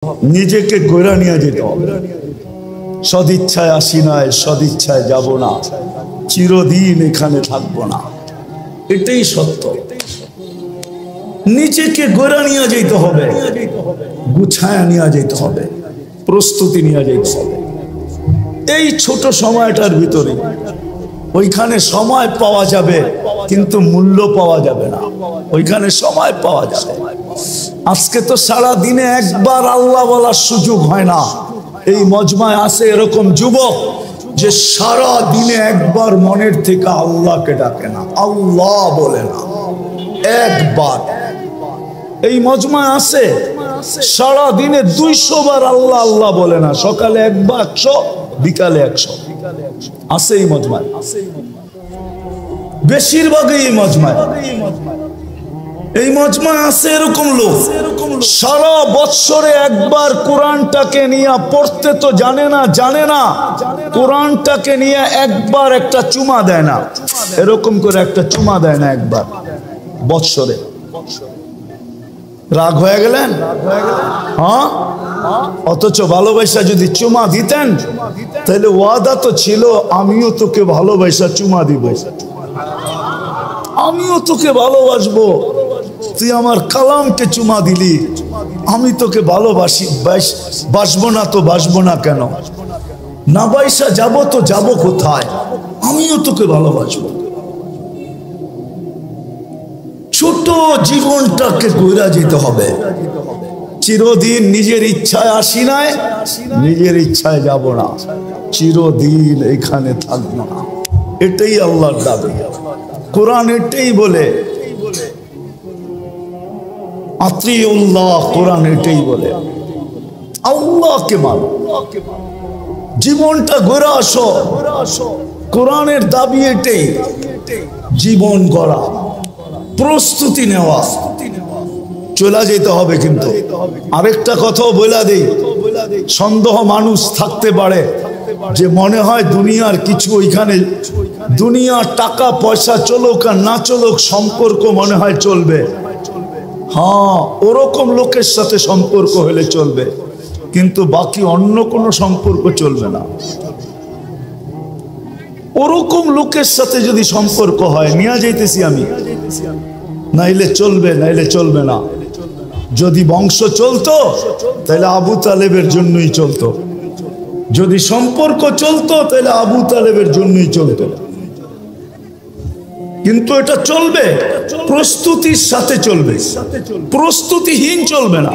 নিজেকে গড়া নিয়ে যেতে হবে। সদিচ্ছায় আসি নাই, সদিচ্ছায় যাব না, চিরদিন এখানে থাকবো না, এটাই সত্য। নিজেকে গড়া নিয়ে যেতে হবে, গুছায়া নিয়ে যেতে হবে, প্রস্তুতি নিয়ে যেতে হবে। এই ছোট সময়টার ভিতরে ওইখানে সময় পাওয়া যাবে, কিন্তু মূল্য পাওয়া যাবে না। ওইখানে সময় পাওয়া যাবে। আজকে তো সারা দিনে একবার আল্লাহ বলার সুযোগ হয় না। এই মজমায় আছে এরকম যুবক যে সারা দিনে একবার মনের থেকে আল্লাহকে ডাকে না, আল্লাহ বলে না একবার। এই মজমায় আছে সারা দিনে 200 বার আল্লাহ আল্লাহ বলে না, সকালে একবার 100, বিকালে 100 আছে এই মজমায়। বেশিরভাগই এই মজমায় আছে এরকম লোক সারা বৎসরে একবার কোরআনটাকে নিয়ে পড়তে তো জানে না, কোরআনটাকে নিয়ে একবার একটা চুমা দেয় না, এরকম করে একটা চুমা দেয় না একবার বৎসরে। রাগ হয়ে গেলেন? হ্যাঁ, অথচ ভালোবাসা যদি চুমা দিতেন তাহলে ওয়াদা তো ছিল, আমিও তোকে ভালোবাসা চুমা দিব, আমিও তোকে ভালোবাসবো, তুই আমার কালামকে চুমা দিলি, আমি তোকে ভালোবাসি, বাসবো না তো বাসবো না কেন? না বাইসা যাবো তো যাবো কোথায়? আমিও তোকে ভালোবাসবো। ছোট জীবনটাকে গড়া যেতে হবে। চিরদিন নিজের ইচ্ছায় আসি নাই, নিজের ইচ্ছায় যাব না, চিরদিন এখানে থাকবো না, এটাই আল্লাহর দাবি। কোরআন এটাই বলে, আতিউল্লাহ, কোরআন এটাই বলে আল্লাহকে মানো, জীবনটা গড়া আসো। কোরআনের দাবি এটাই, জীবন গড়া, প্রস্তুতি নেওয়া, চলে যেতে হবে। কিন্তু আরেকটা কথাও বলে দেই, সন্দেহ মানুষ থাকতে পারে যে মনে হয় দুনিয়ার কিছু ওইখানে, দুনিয়ার টাকা পয়সা চলুক আর না চলুক সম্পর্ক মনে হয় চলবে। হ্যাঁ, ওরকম লোকের সাথে সম্পর্ক হলে চলবে, কিন্তু বাকি অন্য কোনো সম্পর্ক চলবে না। ওরকম লোকের সাথে যদি সম্পর্ক হয়, নিয়ে যাইতেছি আমি, নাইলে চলবে, নাইলে চলবে না। যদি বংশ চলতো তাহলে আবু তালেবের জন্যই চলতো, যদি সম্পর্ক চলতো তাহলে আবু তালেবের জন্যই চলতো। কিন্তু এটা চলবে, প্রস্তুতির সাথে চলবে, প্রস্তুতিহীন চলবে না।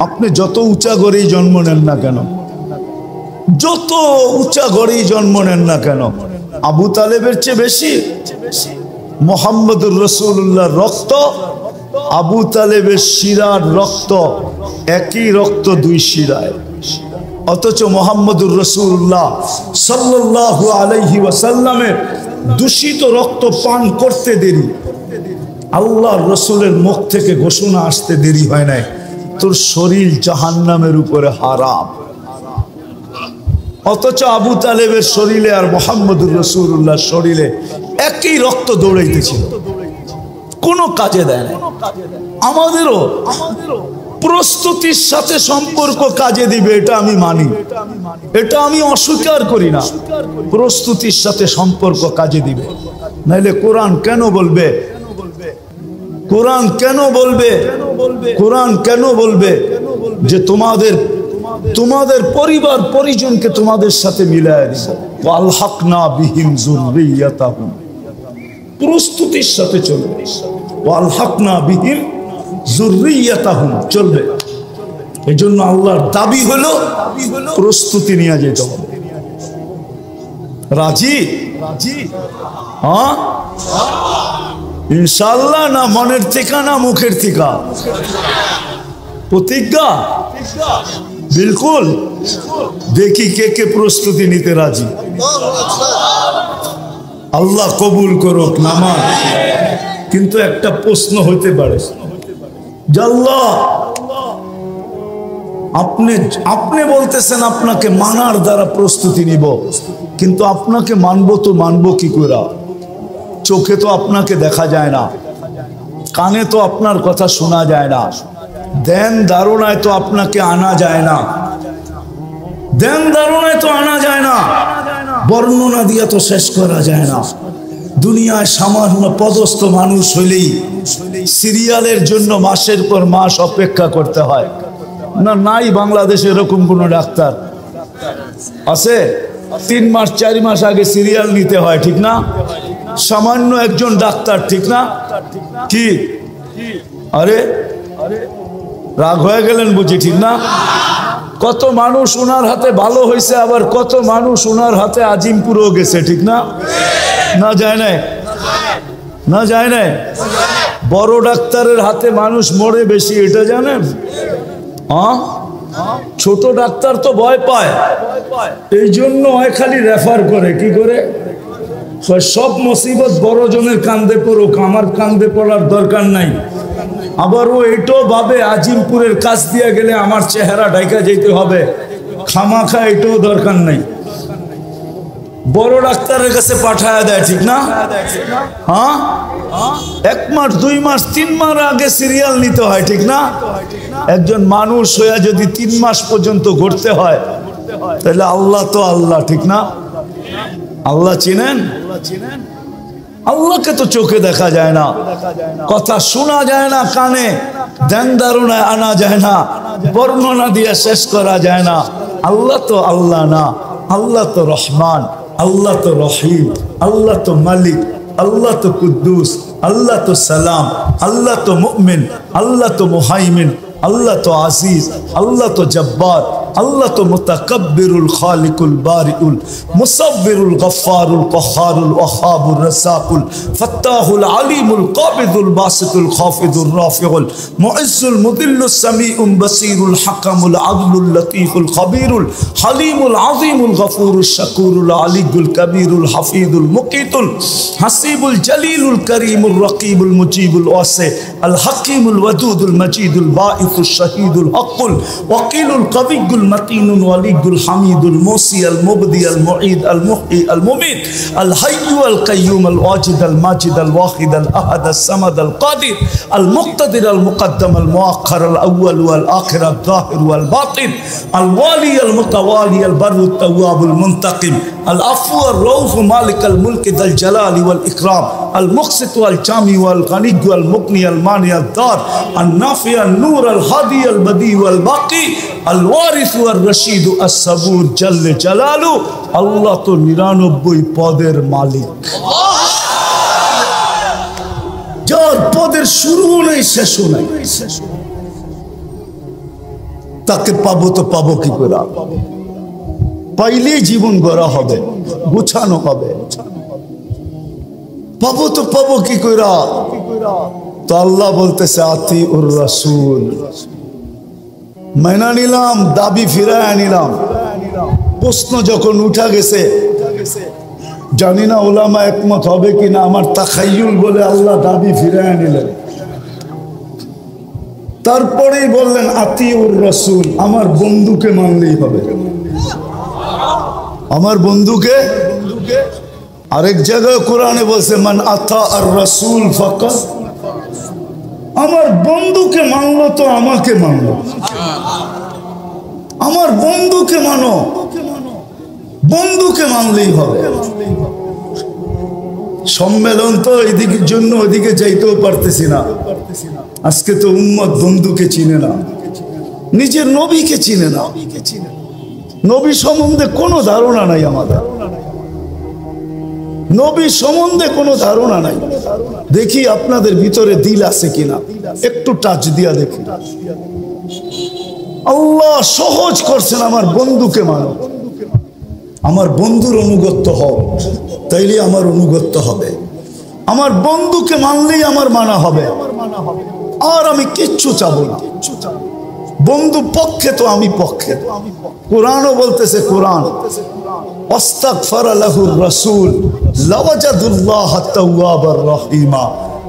আপনি যত উঁচা গড়েই জন্ম নেন না কেন, যত উঁচা গড়েই জন্ম নেন না কেন, আবু তালেবের চেয়ে বেশি মুহাম্মদুর রাসূলুল্লাহর রক্ত, আবু তালেবের শিরার রক্ত, একই রক্ত দুই শিরায়। অথচ মুহাম্মদুর রাসূলুল্লাহ সাল্লাল্লাহু আলাইহি ওয়াসাল্লামের দূষিত রক্ত পান করতে দেরি, আল্লাহর রাসূলের মুখ থেকে ঘোষণা আসতে দেরি হয় নাই, তোর শরীর জাহান্নামের উপরে হারাম। অথচ আবু তালেবের শরীরে আর মুহাম্মদুর রাসূলুল্লাহর শরীরে একই রক্ত দৌড়াইতেছিল, কোনো কাজে দেয় না। আমাদেরও প্রস্তুতির সাথে সম্পর্ক কাজে দিবে, এটা আমি মানি, এটা আমি অস্বীকার করি না। প্রস্তুতির সাথে সম্পর্ক কাজে দিবে, নাইলে কোরআন কেন বলবে, কোরআন কেন বলবে, কোরআন কেন বলবে যে তোমাদের পরিবার পরিজনকে তোমাদের সাথে মিলায় দিব, ওয়ালহাকনা বিহিম যুররিয়াতাহুম, প্রস্তুতির সাথে চলবে, ওয়ালহাকনা বিহিম যুররিয়াতাহুম চলবে। এই জন্য আল্লাহর দাবি হলো প্রস্তুতি নিয়ে যেতে হবে। রাজি? হ্যাঁ, ইনশাআল্লাহ, না মনের থেকে না মুখের থেকে? প্রতিজ্ঞা? বিলকুল। দেখি কে কে প্রস্তুতি নিতে রাজি। আল্লাহ কবুল করুক নামাজ। কিন্তু একটা প্রশ্ন হইতে পারে, আল্লাহ আপনি বলতেছেন আপনাকে মানার দ্বারা প্রস্তুতি নিব, কিন্তু আপনাকে মানবো তো মানবো কি করে? চোখে তো আপনাকে দেখা যায় না, কানে তো আপনার কথা শোনা যায় না, ধ্যান ধারণায় তো আপনাকে আনা যায় না, ধ্যান ধারণায় তো আনা যায় না, বর্ণনা দিয়া তো শেষ করা যায় না। দুনিয়ায় সামান্য পদস্থ মানুষ হইলেই সিরিয়ালের জন্য মাসের পর মাস অপেক্ষা করতে হয় না? নাই বাংলাদেশে এরকম কোনো ডাক্তার আছে? 3 মাস 4 মাস আগে সিরিয়াল নিতে হয়, ঠিক না? সামান্য একজন ডাক্তার, ঠিক না? কি আরে রাগ হয়ে গেলেন বুঝি, ঠিক না? কত মানুষ ওনার হাতে ভালো হয়েছে, আবার কত মানুষ ওনার হাতে আজিমপুরেও গেছে, ঠিক না? না যায় নাই, না যায় নাই। বড় ডাক্তারের হাতে মানুষ মরে বেশি, এটা জানেন? হ্যাঁ, ছোট ডাক্তার তো ভয় পায়, এই জন্য হয় খালি রেফার করে। কি করে? সব মুসিবত বড় জনের কান্দে পড়ুক, আমার কান্দে পড়ার দরকার নাই। আবার ও এটাও ভাবে আজিমপুরের কাজ দিয়ে গেলে আমার চেহারা ঢাকা যেতে হবে, খামাখা এটাও দরকার নাই, বড় ডাক্তারের কাছে পাঠায় দেয়, ঠিক না? হ্যাঁ, 1 মাস 2 মাস 3 মাস আগে সিরিয়াল নিতে হয়, ঠিক না? একজন মানুষ হয়ে যদি 3 মাস পর্যন্ত ঘুরতে হয়, তাহলে আল্লাহ তো আল্লাহ, ঠিক না? আল্লাহ চিনেন? আল্লাহকে তো চোখে দেখা যায় না, কথা শোনা যায় না কানে, ধ্যান ধারণায় আনা যায় না, বর্ণনা দিয়ে শেষ করা যায় না। আল্লাহ তো আল্লাহ না, আল্লাহ তো রহমান, আল্লাহ তো রহিম, আল্লাহ তো মালিক, আল্লাহ তো কুদ্দুস, আল্লাহ তো সালাম, আল্লাহ তো মুমিন, আল্লাহ তো মুহাইমিন, আল্লাহ তো আজিজ, আল্লাহ তো জব্বার, আল্লাহ তো মুতাকাব্বিরুল খালিকুল বারিউল মুসাব্বিরুল গফফারুল কহারুল ওয়াহাবুর রাসাকুল ফাত্তাহুল আলিমুল কাবিদুল বাসিতুল খাফিদুর রাফিউল মুইজ্জুল মুদিল্লুস সামিউল বাসিরুল হাকামুল আদলুল লতীফুল খবীরুল হালিমুল আযীমুল গফুরুশ শাকুরুল আলিয়ুল কবীরুল হাফিজুল মুকিতুল হাসিবুল জলিলুল করিমুর রকিবুল মুজিবুল ওয়াসি আল হাকিমুল ওয়াদুদুল মজিদুল বাঈসুশ শাহীদুল হকুল ওয়াকিলুল কবিয়ুল المتين الولي الحميد الموصي المبدي المعيد المحيي المميت الحي القيوم الواجد الماجد الواحد الأحد الصمد القادر المقتدر المقدم المؤخر الأول والآخر الظاهر والباطن الوالي المتوالي البر التواب المنتقم العفو الرؤوف مالك الملك ذا الجلال والإكرام المقسط والجامع والغني والمغني المانع الدار النافع النور الهادي البديع والباقي الوارث والرشيد الصبور جل جلاله আল্লাহ তো 99 পদের মালিক, যার পদের শুরু নেই শেষ নেই, তাকে পাবো তো পাবো কি করে? পাইলে জীবন গড়া হবে, গুছানো হবে, পাবো তো পাবো কি করে? তো আল্লাহ বলতেছে আতিউর রাসূল, মেনা নিলাম, দাবি ফিরায় নিলাম। প্রশ্ন যখন উঠা গেছে, জানি না ওলামা একমত হবে কিনা, আমার তাখাইয়ুল বলে আল্লাহ দাবি ফিরায় নিলেন। তারপরেই বললেন আতিউর রাসূল, আমার বন্ধুকে মানলেই হবে, আমার বন্ধুকে। আরেক জায়গায় কোরআনে বলছে মান আতা আর রাসূল ফাকাত, আমার বন্ধুকে মানলো তো আমাকে মানলো, আমার বন্ধুকে মানো, বন্ধুকে মানলেই হবে। সম্মেলন তো এদিকের জন্য ওদিকে যাইতেও পারতেছি না। আজকে তো উম্মত বন্ধুকে চিনে না, নিজের নবীকে চিনে না, নবী সম্বন্ধে কোনো ধারণা নাই আমাদের, নবী সম্বন্ধে কোনো ধারণা নাই। দেখি আপনাদের ভিতরে দিল আছে কিনা, একটু টাচ দিয়া দেখি। আল্লাহ সহজ করছেন, আমার বন্ধুকে মানো, আমার বন্ধুর অনুগত্য হও, তাইলে আমার অনুগত্য হবে। আমার বন্ধুকে মানলেই আমার মানা হবে, আর আমি কিচ্ছু চাবো না। বন্ধু পক্ষে তো আমি পক্ষে। কোরআনও বলতেছে, কোরআন ওয়াস্তাগফারা লাহুর রাসূল লাওয়াজাদুল্লাহ তাওয়াবার রহিমা।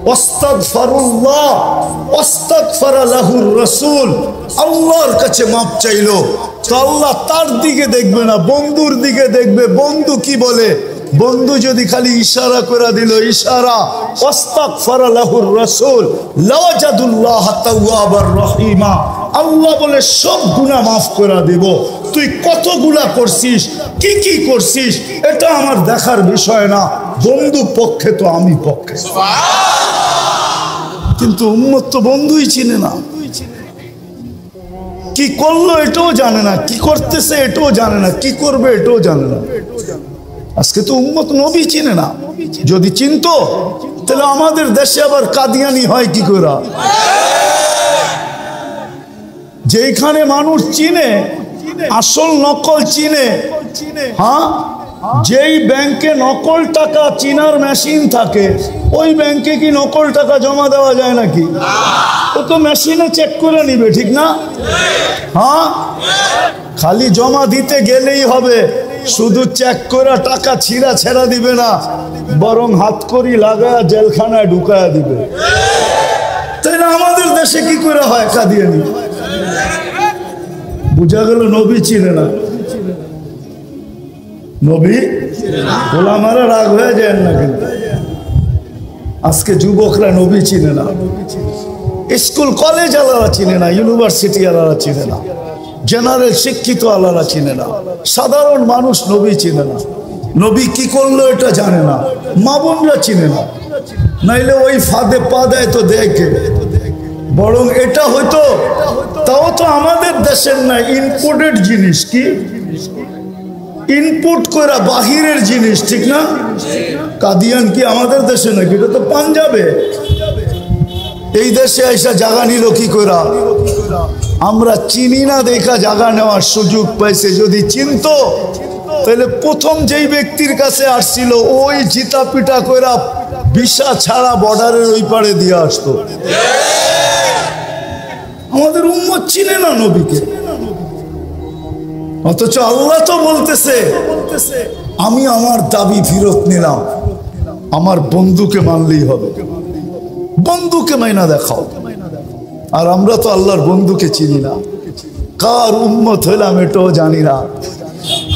ওয়াস্তাগফারুল্লাহ ওয়াস্তাগফারা লাহুর রাসূল, আল্লাহর কাছে মাপ চাইলো তো আল্লাহ তার দিকে দেখবে না, বন্ধুর দিকে দেখবে। বন্ধু কি বলে বন্ধু যদি খালি ইশারা করে দিল, ইশারা আস্তাগফারা লাহুর রাসূল লাওয়াজাদুল্লাহ তাওয়াবার রহিমা, আল্লাহ বলে সব গুনাহ মাফ করে দেব। তুই কত গুনাহ করছিস, কি কি করছিস, এটা আমার দেখার বিষয় না, বন্ধু পক্ষে তো আমি পক্ষে। কিন্তু উম্মত তো বন্ধুই চিনে না, কি করলো এটাও জানে না, কি করতেছে এটাও জানে না, কি করবে এটাও জানে না। আজকে তো উম্মত নবী চিনে না। যদি চিনতো তাহলে আমাদের দেশে আবার কাদিয়ানি হয় কি করে? যেখানে মানুষ চিনে, আসল নকল চিনে। হ্যাঁ, যেই ব্যাংকে নকল টাকা চিনার মেশিন থাকে, ওই ব্যাংকে কি নকল টাকা জমা দেওয়া যায় নাকি? ও তো মেশিনে চেক করে নিবে, ঠিক না? হ্যাঁ, খালি জমা দিতে গেলেই হবে, শুধু চেক করে টাকা ছিঁড়া ছেড়া দিবে না, বরং হাত করি লাগা জেলখানায় ঢুকায়া দিবে। তাই না? আমাদের দেশে কি করে হয় কাদিয়ানি? বুঝা গেল নবী চিনে না। নবী গোলামারা রাগ হয়ে যায় না, কিন্তু আজকে যুবকরা নবী চিনে না, স্কুল কলেজ আলারা চিনে না, ইউনিভার্সিটি আলারা চিনে না, জেনারেল শিক্ষিত আলারা চিনে না, সাধারণ মানুষ নবী চিনে না। নবী কি করলো এটা জানে না, মা বোনরা চিনে না, নাইলে ওই ফাঁদে পা দেয় তো দেখে। বরং এটা হয়তো, তাও তো আমাদের দেশের না, ইম্পোর্টেড জিনিস, কি ইনপুট করা বাহিরের জিনিস, ঠিক না? কাদিয়ান কি আমাদের দেশে নাকি? এটা তো পাঞ্জাবে। এই দেশে এসে জায়গা নিল কি করে? আমরা চিনি না দেখা জায়গা নেওয়ার সুযোগ পাইছে। যদি চিনতো তাহলে প্রথম যেই ব্যক্তির কাছে আসছিল ওই জিতা পিটা কইরা ভিসা ছাড়া বর্ডারের ওই পারে দিয়ে আসতো। আমাদের উম্মত চিনে না নবীকে, অথচ আল্লাহ তো বলতেছে আমি আমার দাবি ফেরত নিলাম, আমার বন্ধুকে মানলেই হবে, বন্ধুকে মাইনা দেখাও। আর আমরা তো আল্লাহর বন্ধুকে চিনি না, কার উম্মত হইলাম এটাও জানি না।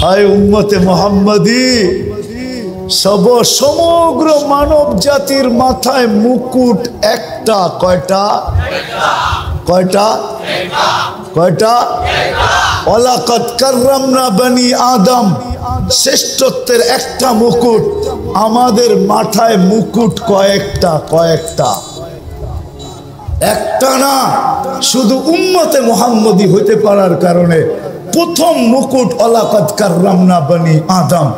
হায় উম্মতে মুহাম্মাদি, সমগ্র মানব জাতির মাথায় মুকুট একটা। কয়টা? কয়টা? কয়টা? ওয়ালাকাদ কাররামনা বনি আদম, শ্রেষ্ঠত্বের একটা মুকুট। আমাদের মাথায় মুকুট কয়েকটা? কয়েকটা, একটা না। শুধু উম্মতে মুহাম্মদি হইতে পারার কারণে প্রথম মুকুট ওয়ালাকাদ কাররামনা বনি আদম,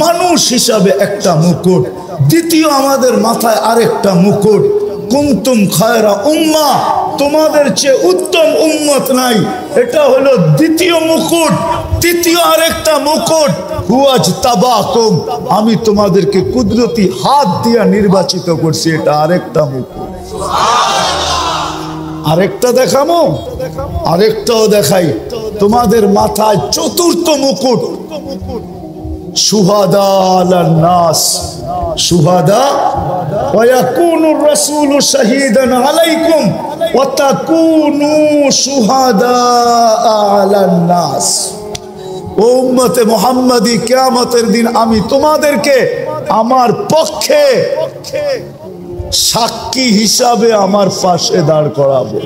মানুষ হিসাবে একটা মুকুট। দ্বিতীয় আমাদের মাথায় আরেকটা মুকুট, কুনতুম খায়রা উম্মাহ, তোমাদের চেয়ে উত্তম উম্মত নাই, এটা হলো দ্বিতীয় মুকুট। তৃতীয় আরেকটা মুকুট, হুয়াজতাবাকুম, আমি তোমাদেরকে কুদরতি হাত দিয়ে নির্বাচিত করছি, এটা আরেকটা মুকুট। আরেকটা দেখামো, আরেকটাও দেখাই। তোমাদের মাথায় চতুর্থ মুকুট, শুহাদা আলান নাস, শুহাদা ওয়া ইয়াকুনুর রাসূলু শাহীদান আলাইকুম ওয়া তাকুনু শুহাদা আলান নাস। ও উম্মতে মুহাম্মাদি, কিয়ামতের দিন আমি তোমাদেরকে আমার পক্ষে সাক্ষী হিসাবে আমার পাশে দাঁড় করাবো।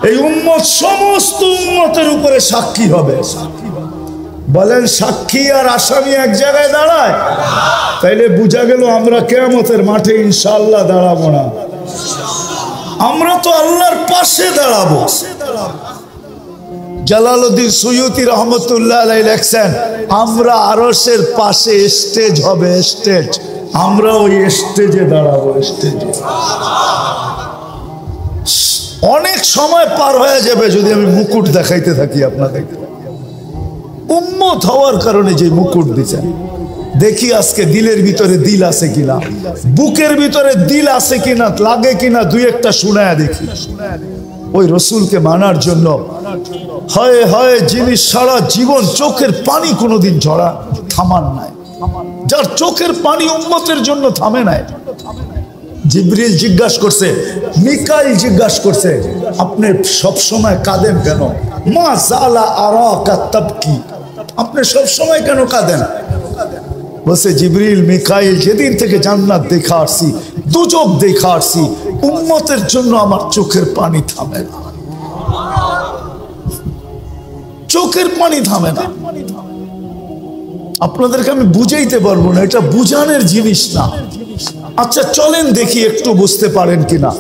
এই উম্মত সমস্ত উম্মতের উপরে সাক্ষী হবে। বলেন সাক্ষী আর আসামি এক জায়গায় দাঁড়ায়? তাইলে বুঝা গেল আমরা কিয়ামতের মাঠে ইনশাআল্লাহ দাঁড়াবো না, আমরা তো আল্লাহর পাশে দাঁড়াবো। জালালউদ্দিন সুয়ুতি রহমতুল্লাহ আলাইহি লেখছেন, আমরা আরশের পাশে স্টেজ হবে, স্টেজ, আমরা ওই স্টেজে দাঁড়াবো, স্টেজে। অনেক সময় পার হয়ে যাবে যদি আমি মুকুট দেখাইতে থাকি আপনাদেরকে। উম্মত হওয়ার কারণে যে মুকুট দিচ্ছেন, দেখি আজকে দিলের ভিতরে দিল আছে কিনা, বুকের ভিতরে দিল আছে কিনা, লাগে কিনা, দুই একটা শুনায়া দেখি। ওই রসুলকে মানার জন্য হয় হয় যিনি সারা জীবন চোখের পানি কোনোদিন ঝরা থামান নাই, যার চোখের পানি উম্মতের জন্য থামে নাই। জিবরিল জিজ্ঞাসা করছে, মিকাইল জিজ্ঞাসা করছে, আপনি সব সময় কাঁদেন কেন? মা জালা আরাকা তাবকি, আপনি সব সময় কেন কাঁদেন? বলছে জিবরিল মিকাইল যেদিন থেকে জান্নাত দেখা আসছি, দুজক দেখা আসছি, উম্মতের জন্য আমার চোখের পানি থামে না, চোখের পানি থামে না। আপনাদেরকে আমি বুঝাইতে পারবো না, এটা বুঝানোর জিনিস না। আচ্ছা চলেন দেখি একটু বুঝতে পারেন কিনা।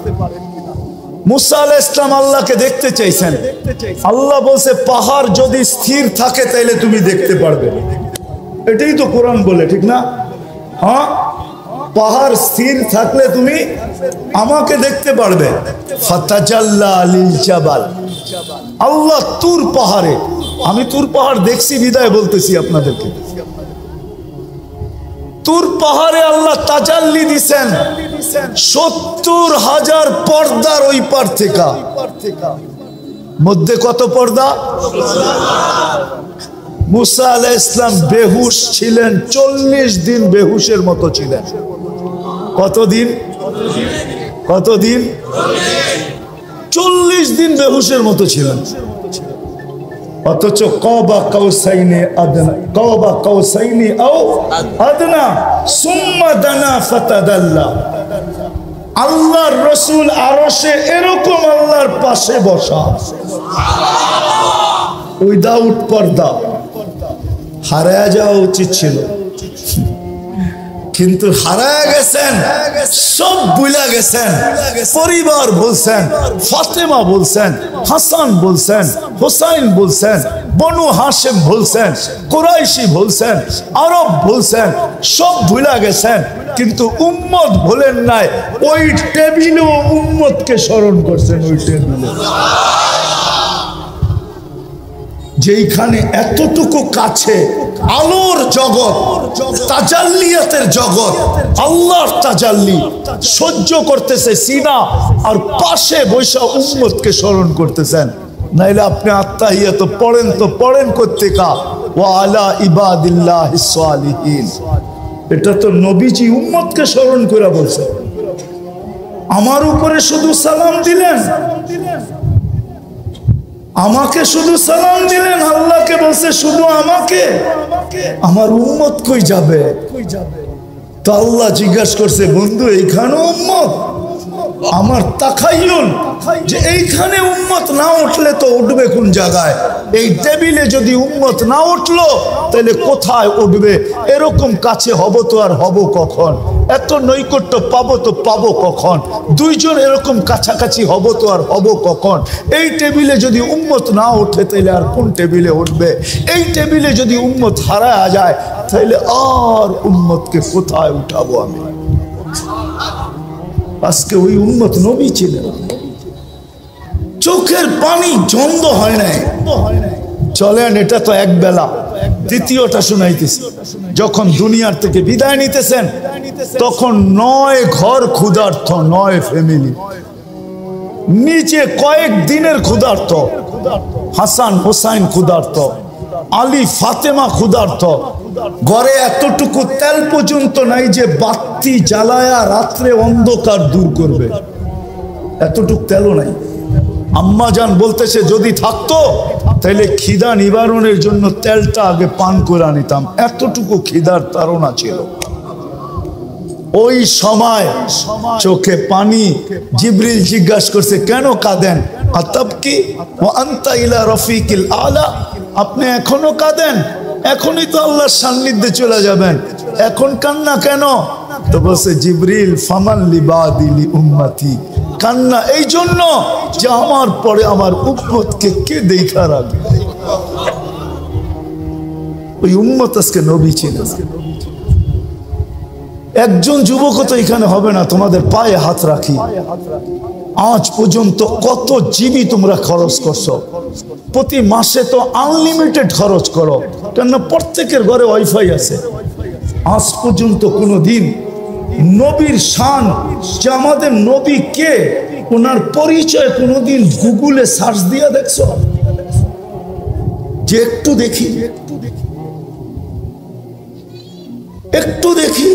মুসা আলাইহিস সালাম আল্লাহকে দেখতে চাইছেন, আল্লাহ বলছে পাহাড় যদি স্থির থাকে তাহলে তুমি দেখতে পারবে। এটাই তো কোরআন বলে, ঠিক না? হ্যাঁ, পাহাড় স্থির থাকলে তুমি আমাকে দেখতে পারবে। ফাতাজাল্লা লিল জাবাল, আল্লাহ তুর পাহাড়ে, আমি তুর পাহাড় দেখছি বিদায় বলতেছি আপনাদেরকে, তুর পাহাড়ে আল্লাহ তাজাল্লি দিছেন ৭০,০০০ পর্দার ওই পার থেকে। মধ্যে কত পর্দা? মুসা আলাইহিস সালাম বেহুশ ছিলেন, ৪০ দিন বেহুশের মতো ছিলেন। কতদিন? কতদিন? ৪০ দিন বেহুশের মতো ছিলেন। অথচ কাবা কাউসাইনি আদনা, কাবা কাউসাইনি আও আদনা সুম্মা দানা ফাতাদাল্লা। আল্লাহর রাসূল আরশে এরকম আল্লাহর পাশে বসা, উইদাউট পর্দা। হারায়া যাওয়া উচিত ছিল, কিন্তু হারায়া গেছেন, সব ভুলে গেছেন। পরিবার বলছেন, ফাতেমা বলছেন, হাসান বলছেন, হুসাইন বলছেন, বনু হাশেম বলছেন, কুরাইশি বলছেন, আরব বলছেন, সব ভুলে গেছেন। কিন্তু উম্মত ভুলেন নাই। ওই টেবিলে উম্মতকে স্মরণ করছেন, ওই টেবিলে যেইখানে এতটুকু কাছে আলোর জগৎ, তাজাল্লিয়াতের জগৎ, আল্লাহর তাজাল্লি সহ্য করতেছে সিনা, আর পাশে বৈশা উম্মতকে স্মরণ করতেছেন। নাইলে আপনি আত্তাহিয়াত পড়েন তো পড়েন কোত্থেকা, ওয়া আলা ইবাদিল্লাহিস সালিহিন। এটা তো নবীজি উম্মতকে স্মরণ করে বলছে। আমার উপরে শুধু সালাম দিলেন, আমাকে শুধু সালাম দিলেন, আল্লাহকে বলছে শুধু আমাকে, আমার উম্মত কই যাবে? তো আল্লাহ জিজ্ঞাসা করছে, বন্ধু এইখানে উম্মত? আমার তাখায়ুল যে এইখানে উম্মত না উঠলে তো উঠবে কোন জায়গায়? এই টেবিলে যদি উম্মত না উঠলো তাহলে কোথায় উঠবে? এরকম কাছে হব তো আর হব কখন? এত নৈকট্য পাবো তো পাবো কখন? দুইজন এরকম কাছাকাছি হব তো আর হব কখন? এই টেবিলে যদি উম্মত না ওঠে তাহলে আর কোন টেবিলে উঠবে? এই টেবিলে যদি উম্মত হারায়া যায় তাহলে আর উম্মতকে কোথায় উঠাবো আমি? আজকে ওই উম্মত নবী ছিলেন, চোখের পানি জন্দ হয় নাই। চলেন, এটা তো এক বেলা, দ্বিতীয়টা শুনাইতেছি। যখন দুনিয়ার থেকে বিদায় নিতেছেন তখন ৯ ঘর ক্ষুধার্ত, ৯ ফ্যামিলি, নিচে কয়েক দিনের ক্ষুধার্ত, হাসান হোসাইন ক্ষুধার্ত, আলী ফাতেমা ক্ষুধার্ত, ঘরে এতটুকু তেল পর্যন্ত নাই যে বাতি জ্বালায়া রাত্রে অন্ধকার দূর করবে, এতটুকু তেলও নাই। আম্মা জান বলতেছে যদি থাকতো তাহলে খিদা নিবারণের জন্য তেলটা আগে পান করে নিতাম, এতটুকু খিদার তাড়না ছিল। ওই সময় চোখে পানি। জিবরিল জিজ্ঞাসা করছে, কেন কাঁদেন? আতাবকি ওয়া আনতা ইলা রফিকিল আলা, আপনি এখনো কাঁদেন? এখনই তো আল্লাহর সান্নিধ্যে চলে যাবেন, এখন কান্না কেন? তো বলছে জিবরিল ফামান লিবাদি লি উম্মতি, কান্না এই জন্য যে আমার পরে আমার উম্মতকে কে দেখা রাখবে। ওই উম্মত আজকে নবী ছিলেন। একজন যুবক তো এখানে হবে না, তোমাদের পায়ে হাত রাখি, আজ পর্যন্ত কত জিবি তোমরা খরচ করছো? প্রতি মাসে তো আনলিমিটেড খরচ করো, কেন প্রত্যেকের ঘরে ওয়াইফাই আছে। আজ পর্যন্ত কোনো দিন নবীর শান, যে আমাদের নবী কে, ওনার পরিচয় কোনোদিন গুগলে সার্চ দিয়ে দেখছো? যে একটু দেখি, একটু দেখি,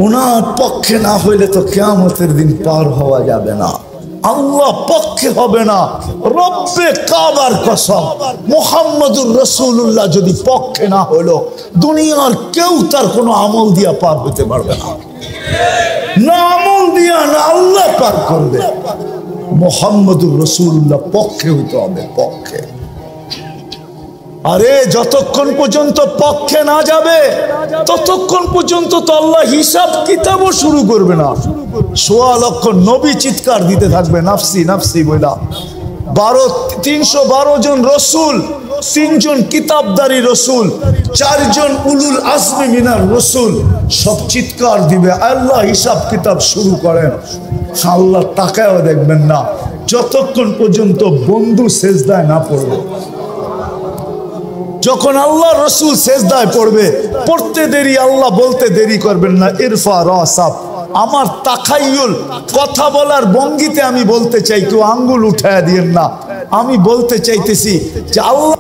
ওনার পক্ষে না হইলে তো কিয়ামতের দিন পার হওয়া যাবে না। আল্লাহ পক্ষে হবে না। রব্বে কাবার কসম, মুহাম্মদুর রাসূলুল্লাহ যদি পক্ষে না হলো, দুনিয়ার কেউ তার কোনো আমল দিয়া পার হতে পারবে না। না আমল দিয়া, না আল্লাহ পার করবে। মুহাম্মদুর রাসূলুল্লাহ পক্ষে হইতে হবে, পক্ষে। আরে যতক্ষণ পর্যন্ত পক্ষে না যাবে ততক্ষণ পর্যন্ত তো আল্লাহ হিসাব কিতাবও শুরু করবে না। ১৬ লক্ষ নবী চিৎকার দিতে থাকবে নাফসি নাফসি বইলা। ৩১২ জন রসুল, ৩ জন কিতাবদারি রসুল, ৪ জন উলুল আজমি মিনার রসুল সব চিৎকার দিবে, আল্লাহ হিসাব কিতাব শুরু করেন। আল্লাহ তাকায়ও দেখবেন না যতক্ষণ পর্যন্ত বন্ধু সেজদায় না পড়বে। যখন আল্লাহ রসুল সেজদায় পড়বে, পড়তে দেরি, আল্লাহ বলতে দেরি করবেন না, ইরফা রাসাব। আমার তাখাইয়ুল, কথা বলার ভঙ্গিতে আমি বলতে চাই, কেউ আঙ্গুল উঠায় দিয়েন না। আমি বলতে চাইতেছি যে আল্লাহ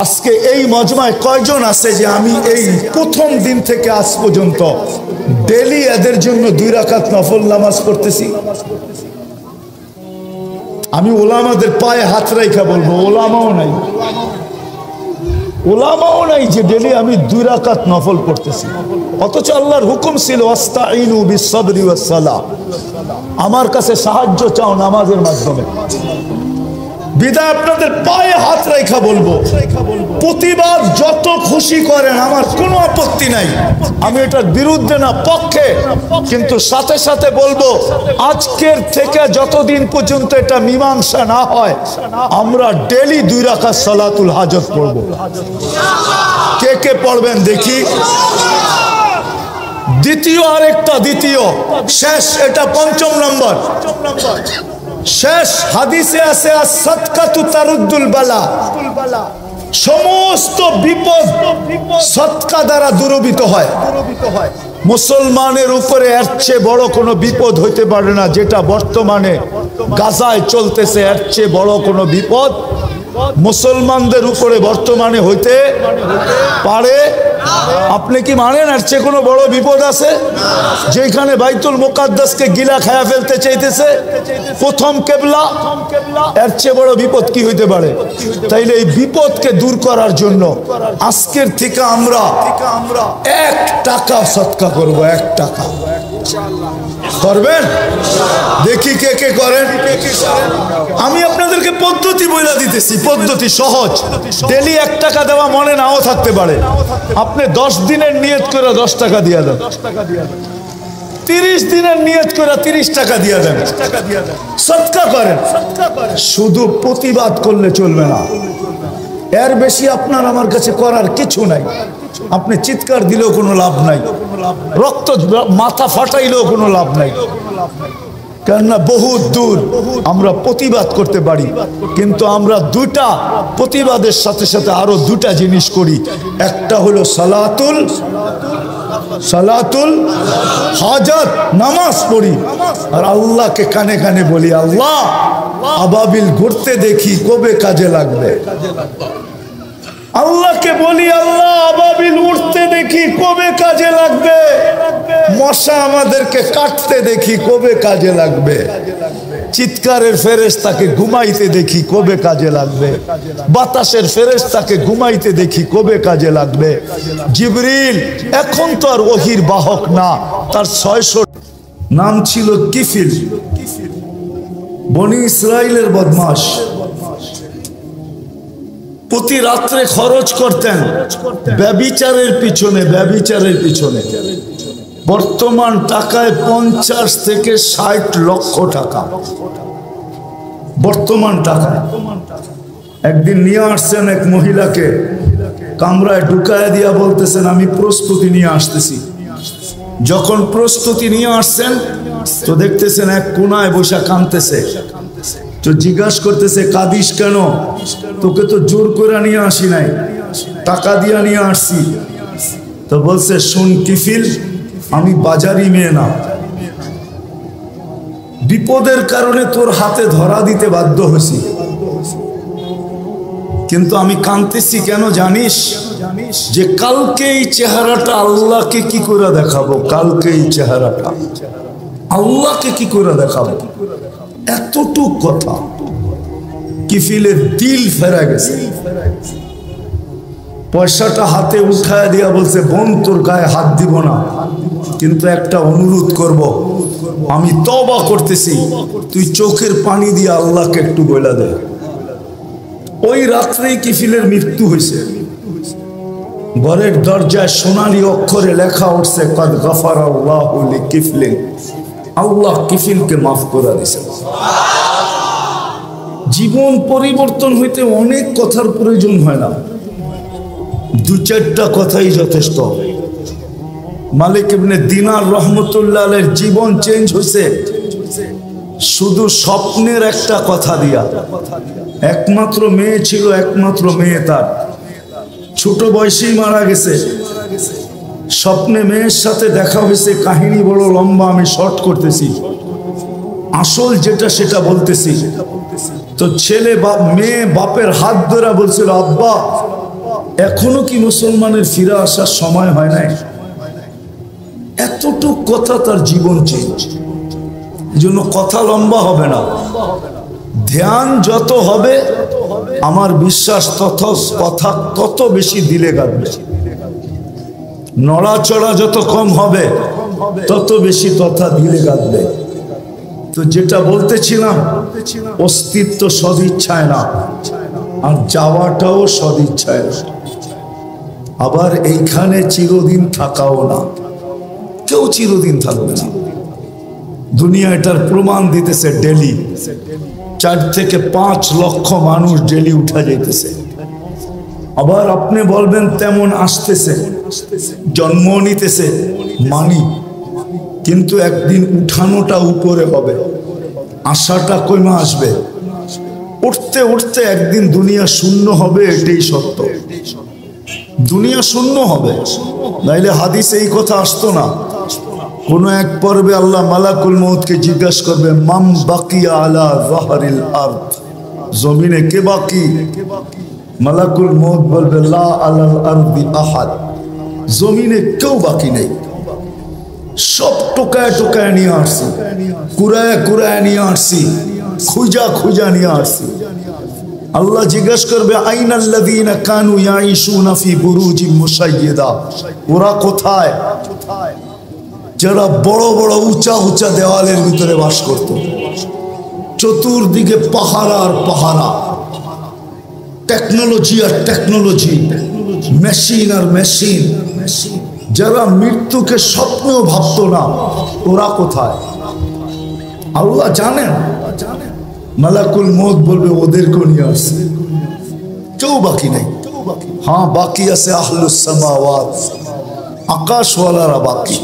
আজকে এই মজমায় কয়জন আছে যে আমি এই প্রথম দিন থেকে আজ পর্যন্ত ডেলি এদের জন্য 2 রাকাত নফল নামাজ পড়তেছি? আমি ওলামাদের পায়ে হাত রাইখা বলবো, ওলামাও নাই, ওলামাও নাই যে ডেলি আমি 2 রাকাত নফল পড়তেছি। অথচ আল্লাহর হুকুম ছিল আস্তাইনু বিসসবরি ওয়াস সালাহ, আমার কাছে সাহায্য চাও নামাজের মাধ্যমে। বিদায় আপনাদের পায়ে হাত রাইখা বলবো, প্রতিবাদ যত খুশি করেন, আমার কোনো আপত্তি নাই, আমি এটার বিরুদ্ধে না, পক্ষে। কিন্তু সাথে সাথে বলবো, আজকের থেকে যতদিন পর্যন্ত এটা মীমাংসা না হয়, আমরা ডেলি 2 রাকাত সালাতুল হাজত পড়বো। কে কে পড়বেন দেখি? দ্বিতীয় আরেকটা, দ্বিতীয় শেষ, এটা ৫ম নম্বর শেষ। হাদিসে আছে সাদকাতু তারুদ্দুল বালা, সমস্ত বিপদ সদকা দ্বারা দূরীভূত হয়। মুসলমানের উপরে এর চেয়ে বড় কোনো বিপদ হইতে পারে না, যেটা বর্তমানে গাজায় চলতেছে। এর চেয়ে বড় কোনো বিপদ মুসলমানদের উপরে বর্তমানে হইতে পারে? আপনি কি মানেন এর চেয়ে কোনো বড় বিপদ আছে? যেখানে বাইতুল মুকাদ্দাসকে গিলা খায়া ফেলতে চাইতেছে প্রথম কেবলা, এর চেয়ে বড় বিপদ কি হইতে পারে? তাইলে এই বিপদকে দূর করার জন্য আজকের থেকে আমরা 1 টাকা সদকা করব। 1 টাকা করবেন? দেখি কে কে করেন। আমি আপনাদেরকে পদ্ধতি বইলা দিতেছি, পদ্ধতি সহজ। ডেলি 1 টাকা দেওয়া মনে নাও থাকতে পারে, আপনি 10 দিনের নিয়ত করে 10 টাকা দিয়ে দেন, 30 দিনের নিয়ত করে 30 টাকা দিয়ে দেন, সদকা করেন। শুধু প্রতিবাদ করলে চলবে না, এর বেশি আপনার আমার কাছে করার কিছু নাই। আপনি চিৎকার দিলেও কোনো লাভ নাই, রক্ত মাথা ফাটাইলেও কোনো লাভ নাই, কেননা বহুত দূর আমরা প্রতিবাদ করতে পারি। কিন্তু আমরা 2টা প্রতিবাদের সাথে সাথে আরো 2টা জিনিস করি। একটা হলো সালাতুল হাজাত, নামাজ পড়ি, আর আল্লাহকে কানে কানে বলি, আল্লাহ আবাবিল ঘুরতে দেখি কবে কাজে লাগবে। আল্লাহকে বলি, আল্লাহ আবাবিল উঠতে দেখি কবে কাজে লাগবে। মশা আমাদেরকে কাটতে দেখি কবে কাজে লাগবে। চিৎকারের ফেরেশতাকে ঘুমাইতে দেখি কবে কাজে লাগবে। বাতাসের ফেরেশতাকে ঘুমাইতে দেখি কবে কাজে লাগবে। জিবরিল এখন তো আর ওহির বাহক না, তার 600 নাম ছিল কিফিল, বনি ইসরাইলের বদমাশ। প্রতি রাত্রে খরচ করতেন ব্যভিচারের পিছনে, ব্যভিচারের পিছনে। বর্তমান টাকায় 50 থেকে 60 লক্ষ টাকা বর্তমান টাকায়। একদিন নিয়ে আসছেন এক মহিলাকে, কামরায় ঢুকায় দিয়া বলতেছেন, আমি প্রস্তুতি নিয়ে আসতেছি। যখন প্রস্তুতি নিয়ে আসছেন তো দেখতেছেন এক কোনায় বসে কাঁদতেছে। তো জিজ্ঞাসা করতেছে, কাঁদিস কেন? তোকে তো জোর করে নিয়ে আসি নাই, টাকা দিয়া নিয়ে আসছি। তো বলছে, শুন কিফিল, আমি বাজারি মেয়ে না, বিপদের কারণে তোর হাতে ধরা দিতে বাধ্য হয়েছি, কিন্তু আমি কাঁদতেছি কেন জানিস? যে কালকে এই চেহারাটা আল্লাহকে কি করে দেখাবো, কালকে এই চেহারাটা আল্লাহকে কি করে দেখাবো। এতটুক কথা কিফিলের দিল ফেরা গেছে। পয়সাটা হাতে উঠায় দিয়া বলছে, বোন তোর গায়ে হাত দিব না, কিন্তু একটা অনুরোধ করব, আমি তওবা করতেছি, তুই চোখের পানি দিয়ে আল্লাহকে একটু বইলা দে। ওই রাত্রেই কিফিলের মৃত্যু হয়েছে। ঘরের দরজায় সোনালী অক্ষরে লেখা উঠছে, কদ গফারাল্লাহু লিকিফলিন, আল্লাহ কিফিলকে মাফ করে দিয়েছে। জীবন পরিবর্তন হইতে অনেক কথার প্রয়োজন হয় না, দু চারটা কথাই যথেষ্ট। মালিক ইবনে দিনার রহমতুল্লাহ আলাইহির জীবন চেঞ্জ হয়েছে শুধু স্বপ্নের একটা কথা দিয়া। একমাত্র মেয়ে ছিল, একমাত্র মেয়ে তার ছোট বয়সেই মারা গেছে। স্বপ্নে মেয়ের সাথে দেখা হয়েছে, কাহিনী বড় লম্বা, আমি শর্ট করতেছি, আসল যেটা সেটা বলতেছি। তো ছেলে মেয়ে বাপের হাত ধরে বলছিল, আব্বা এখনো কি মুসলমানের ফিরে আসার সময় হয় নাই? এতটুক কথা তার জীবন চেঞ্জ। এই জন্য কথা লম্বা হবে না, ধ্যান যত হবে আমার বিশ্বাস তত কথা তত বেশি দিলে গাঁথবে। নড়াচড়া যত কম হবে তত বেশি কথা দিলে গাঁথবে। তো যেটা বলতেছিলাম, অস্তিত্ব সদিচ্ছায় না, আর যাওয়াটাও সদিচ্ছায় না, আবার এইখানে চিরদিন থাকাও না। কেউ চিরদিন থাকবে না। দুনিয়া এটার প্রমাণ দিতেছে। ডেলি 4 থেকে 5 লক্ষ মানুষ ডেলি উঠা যাইতেছে। আবার আপনি বলবেন তেমন আসতেছে, জন্ম নিতেছে, মানি, কিন্তু একদিন উঠানোটা উপরে হবে, আশাটা কমে আসবে। উঠতে উঠতে একদিন দুনিয়া শূন্য হবে, এটাই সত্য। দুনিয়া শূন্য হবে, নাইলে হাদিসে এই কথা আসতো না। কোন এক পর্বে আল্লাহ মালাকুল মউতকে জিজ্ঞাসা করবে, মাম বাকিয়া আলা যাহরিল আরদ, জমিনে কে বাকি? মালাকুল মউত বলবে, লা আলাল আরদি আহাদ, জমিনে কেউ বাকি নেই। সব টোকায় টোকায় নিয়ে আসছি, কুরায় কুরায় নিয়ে আসছি, খুঁজা খুঁজা নিয়ে আসছি। আল্লাহ জিজ্ঞাসা করবে, আইনাল্লাযীনা কানু ইয়াঈশুনা ফি বুরুজিম মুশাইয়্যিদা, ওরা কোথায়? যারা বড় বড় উঁচা উঁচা দেওয়ালের ভিতরে বাস করত, চতুর্দিকে পাহারা আর পাহারা, টেকনোলজি আর টেকনোলজি, মেশিন আর মেশিন। যারা মৃত্যুকে স্বপ্নেও ভাবত না, ওরা কোথায়? আল্লাহ জানেন। মালাকুল মউত বলবে, ওদেরকেও নিয়ে আসছে, কেউ বাকি নাই। হ্যাঁ, বাকি আছে আহলুস সামাওয়াত, আকাশওয়ালারা বাকি।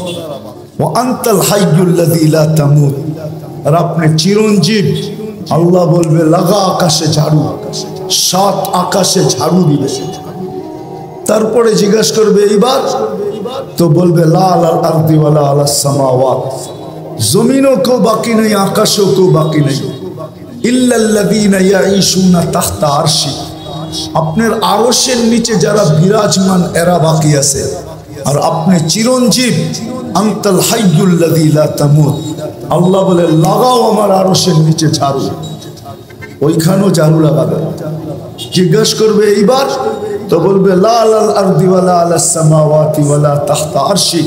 ও আনতাল হাইয়ুল্লাযী লা তামুত, আর আপনি চিরঞ্জীব। আল্লাহ বলবে, লাগা আকাশে ঝাড়ু, 7 আকাশে ঝাড়ু দিবে। তারপরে জিজ্ঞাসা করবে, এইবার? তো বলবে, লা আলাল আরদি ওয়ালা আলাস সামাওয়াত, জমিনও কেউ বাকি নেই, আকাশও কেউ বাকি নেই। ইল্লাল্লাযীনা ইয়াঈশুনা তাহতা আরশি, আপনার আরশের নিচে যারা বিরাজমান এরা বাকি আছে। আর আপনি চিরঞ্জীব, আনতাল হাইয়ুল্লাযী লা তামুত। আল্লাহ বলে, লাগাও আমার আরশের নিচে ঝাড়ু। ওইখানেও ঝাড়ু লাগাবে। জিজ্ঞাসা করবে, এইবার? তো বলবে, লা আলাল আরদি ওয়ালা আলাস সামাওয়াতি ওয়ালা তাহতা আরশি,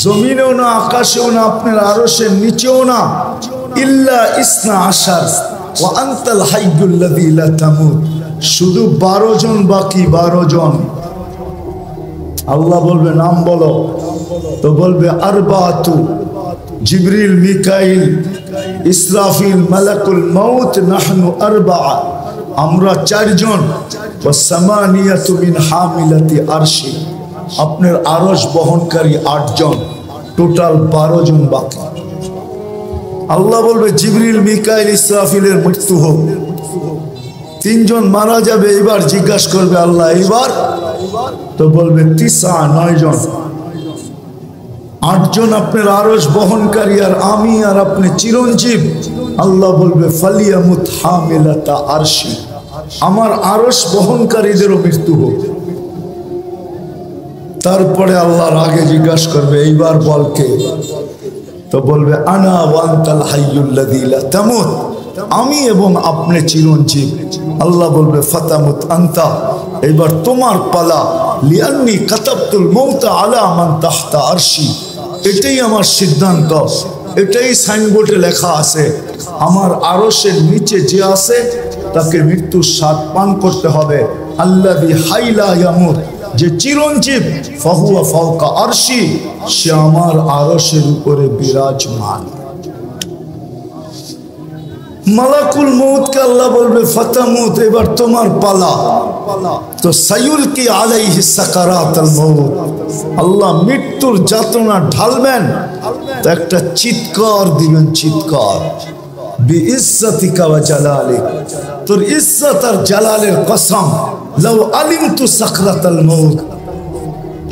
জমিনেও না, আকাশেও না, আপনার আরশের নিচেও না। ইল্লা ইসনা আশার ওয়া আনতাল হাইয়ুল্লাযী লা তামুত, শুধু 12 জন বাকি, 12 জন। আল্লাহ বলবে, নাম বলো। তো বলবে, আরবাতু, জিবরিল, মিকাইল, ইসরাফিল, মালাকুল মউত, নাহনু আরবা, আমরা 4 জন। ওয়া সামানিয়াতু মিন হামিলাতি আরশি, আপনার আরশ বহনকারী 8 জন, টোটাল 12 জন বাকি। আল্লাহ বলবে, জিবরিল, মিকাইল, ইসরাফিলের মৃত্যু হোক, 3 জন মারা যাবে। এবার জিজ্ঞাসা করবে আল্লাহ, এবার? তো বলবে, 9 জন, 8 জন আপনার আরশ বহনকারী, আর আমি আর আপনি চিরঞ্জীব। আল্লাহ বলবে, ফালিয়ামুত হামিলাতা আরশি, আমার আরশ বহনকারীদেরও মৃত্যু হোক। তারপরে আল্লাহর আগে জিজ্ঞাসা করবে এইবার বল কে? তো বলবে আনা ওয়ান্তাল হাইয়ুল্লাযী লা তামুত, আমি এবং আপনি চিরঞ্জীব। আল্লাহ বলবে ফাতামুত আনতা, এবার তোমার পালা। লিআন্নী কাতাবতুল মাউতা আলা মান তাহতা আরশি, এটাই আমার সিদ্ধান্ত, এটাই সাইনবোর্ডে লেখা আছে। আমার আরশের নিচে যে আছে তাকে মৃত্যুর স্বাদ পান করতে হবে। আল্লাযী হাইলা ইয়ামুত, যে চিরঞ্জীব, ফাহুয়া ফাওকা আরশি, সে আমার আরশের উপরে বিরাজমান। মালাকুল মউতকে আল্লাহ বলবে ফাতামুত, এবার তোমার পালা। তো সায়ুলকি আলাইহি সাকারাতুল মউত, আল্লাহ মৃত্যুর যাতনা ঢালবেন। তো একটা চিৎকার দিবেন, চিৎকার, বিইজ্জাতিকা ওয়া জালালিক, তোর ইজ্জত আর জালালের কসম, লাউ আলিমতু সাকরাতাল মউত,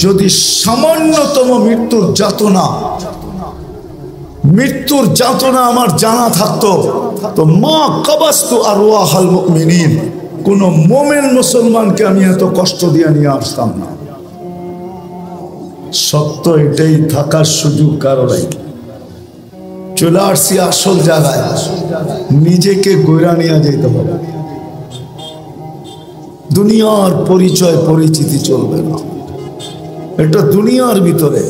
যদি সামান্যতম মৃত্যুর যাতনা আমার জানা থাকতো, তো মা কাবাস্তু আরওয়াহাল মুমিনিন, কোন মুমিন মুসলমানকে আমি এত কষ্ট দিয়ে নিয়ে আসতাম না। সত্য এটাই, থাকার সুযোগ কারো নাই। চলে আসছি আসল জায়গায়, নিজেকে গইরা নিয়ে যেতে হবে। দুনিয়ার পরিচয় পরিচিতি চলবে না, এটা দুনিয়ার ভিতরে।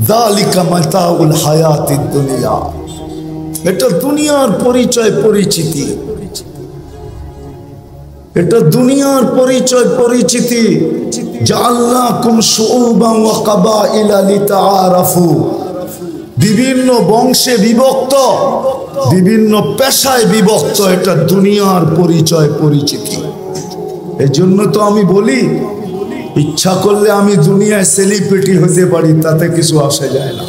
যালিকা মাতাউল হায়াতিদ দুনিয়া, এটা দুনিয়ার পরিচয় পরিচিতি, এটা দুনিয়ার পরিচয় পরিচিতি। জাআলনাকুম শুউবান ওয়া কাবাইলা লিতাআরাফু, বিভিন্ন বংশে বিভক্ত, বিভিন্ন পেশায় বিভক্ত, এটা দুনিয়ার পরিচয় পরিচিতি। এই জন্য তো আমি বলি, ইচ্ছা করলে আমি দুনিয়ায় সেলিব্রিটি হতে পারি, তাতে কিছু আসে যায় না।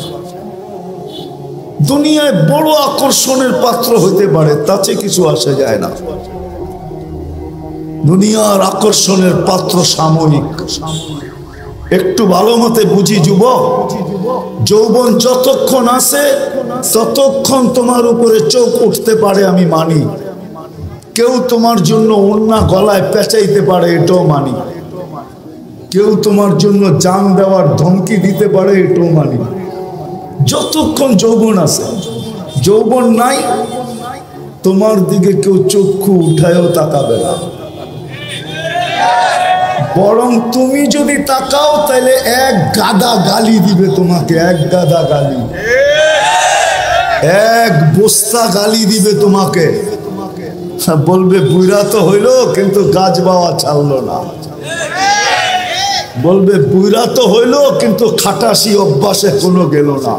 দুনিয়ায় বড় আকর্ষণের পাত্র হতে পারে, তাতে কিছু আসে যায় না। দুনিয়ার আকর্ষণের পাত্র সাময়িক। একটু ভালো মতে বুঝি যুবক, যৌবন যতক্ষণ আছে ততক্ষণ তোমার উপরে চোখ উঠতে পারে, আমি মানি। কেউ তোমার জন্য ওড়না গলায় পেঁচাইতে পারে, এটাও মানি। কেউ তোমার জন্য জান দেওয়ার ধমকি দিতে পারে, এটাও মানি। যতক্ষণ যৌবন আছে, যৌবন নাই, তোমার দিকে কেউ চক্ষু উঠায়ও তাকাবে না। বরং তুমি যদি তাকাও তাহলে এক গাদা গালি দিবে তোমাকে, এক গাদা গালি, এক বস্তা গালি দিবে তোমাকে। বলবে বুইরা তো হইলো কিন্তু গাছ বাওয়া ছাড়লো না। বলবে বুইরা তো হইলো কিন্তু খাটাসি অভ্যাসে কোনো গেল না।